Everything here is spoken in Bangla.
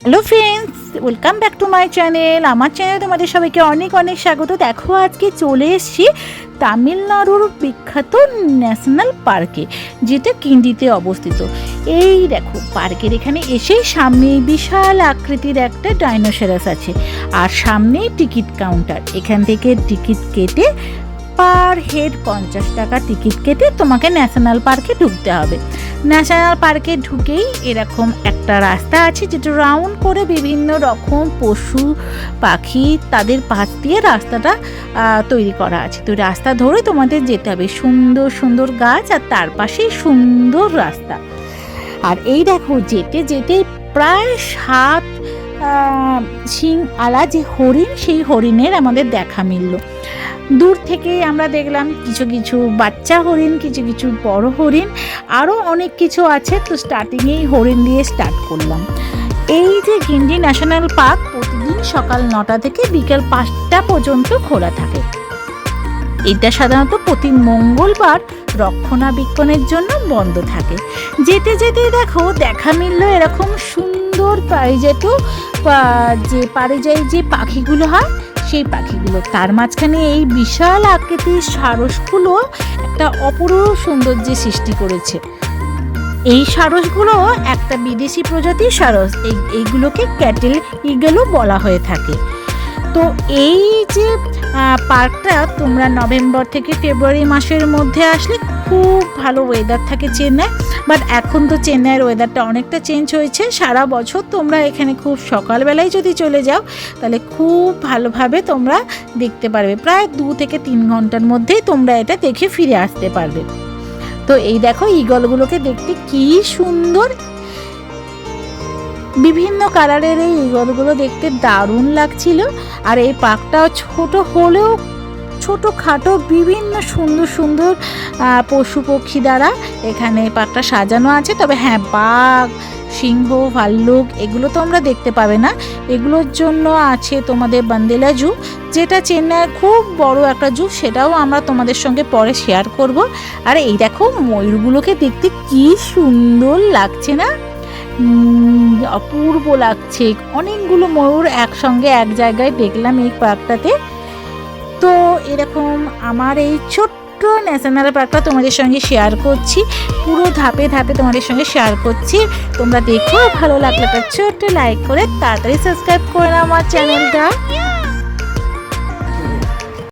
Hello friends, welcome back to my channel. আমার চ্যানেলে তোমাদের সবাইকে অনেক অনেক স্বাগত। দেখো, আজকে চলে এসেছি তামিলনাড়ুর বিখ্যাত ন্যাশনাল পার্কে, যেটা কিন্ডিতে অবস্থিত। এই দেখো, পার্কের এখানে এসেই সামনে বিশাল আকৃতির একটা ডাইনোসরাস আছে, আর সামনেই টিকিট কাউন্টার। এখান থেকে টিকিট কেটে পার হেড 50 টাকা টিকিট কেটে তোমাকে ন্যাশনাল পার্কে ঢুকতে হবে। ন্যাশনাল পার্কে ঢুকেই এরকম একটা রাস্তা আছে, যেটা রাউন্ড করে বিভিন্ন রকম পশু পাখি তাদের পাশ দিয়ে রাস্তাটা তৈরি করা আছে। তো রাস্তা ধরে তোমাদের যেতে হবে, সুন্দর সুন্দর গাছ আর তার পাশেই সুন্দর রাস্তা। আর এই দেখো, যেতে যেতে প্রায় 7 শিং আলা যে হরিণ, সেই হরিণের আমাদের দেখা মিলল। দূর থেকে আমরা দেখলাম কিছু কিছু বাচ্চা হরিণ, কিছু কিছু বড় হরিণ, আরও অনেক কিছু আছে। তো স্টার্টিংয়েই হরিণ দিয়ে স্টার্ট করলাম। এই যে গিন্ডি ন্যাশনাল পার্ক প্রতিদিন সকাল 9টা থেকে বিকেল 5টা পর্যন্ত খোলা থাকে। এটা সাধারণত প্রতি মঙ্গলবার রক্ষণাবেক্ষণের জন্য বন্ধ থাকে। যেতে যেতে দেখো, দেখা মিলল এরকম সুন্দর পারিজাত যে পারিজায়ী যে পাখিগুলো হয়, সেই পাখিগুলো। তার মাঝখানে এই বিশাল আকৃতির সারসগুলো একটা অপূর্ব সৌন্দর্য সৃষ্টি করেছে। এই সারসগুলো একটা বিদেশি প্রজাতির সারস। এইগুলোকে ক্যাটেল ইগলও বলা হয়ে থাকে। তো এই যে পার্কটা তোমরা নভেম্বর থেকে ফেব্রুয়ারি মাসের মধ্যে আসলে খুব ভালো ওয়েদার থাকে চেন্নাই। বাট এখন তো চেন্নাইয়ের ওয়েদারটা অনেকটা চেঞ্জ হয়েছে। সারা বছর তোমরা এখানে খুব সকালবেলায় যদি চলে যাও, তাহলে খুব ভালোভাবে তোমরা দেখতে পারবে। প্রায় 2 থেকে 3 ঘন্টার মধ্যেই তোমরা এটা দেখে ফিরে আসতে পারবে। তো এই দেখো, ঈগলগুলোকে দেখতে কি সুন্দর, বিভিন্ন কালারের এই ঈগলগুলো দেখতে দারুণ লাগছিল। আর এই পার্কটাও ছোট হলেও ছোটোখাটো বিভিন্ন সুন্দর সুন্দর পশু পক্ষী দ্বারা এখানে পার্কটা সাজানো আছে। তবে হ্যাঁ, বাঘ, সিংহ, ভাল্লুক এগুলো তো আমরা দেখতে পাবে না। এগুলোর জন্য আছে তোমাদের বান্দেলা জু, যেটা চেন্নাইয়ের খুব বড় একটা জু। সেটাও আমরা তোমাদের সঙ্গে পরে শেয়ার করব। আর এই দেখো, ময়ূরগুলোকে দেখতে কি সুন্দর লাগছে না? অপূর্ব লাগছে। অনেকগুলো ময়ূর একসঙ্গে এক জায়গায় দেখলাম এই পার্কটাতে। তো এরকম আমার এই ছোট্ট ন্যাশনাল পার্কটা তোমাদের সঙ্গে শেয়ার করছি, পুরো ধাপে ধাপে তোমাদের সঙ্গে শেয়ার করছি। তোমরা দেখো, ভালো লাগলে একটা ছোট্ট লাইক করে তাড়াতাড়ি সাবস্ক্রাইব করে নাও আমার চ্যানেলটা।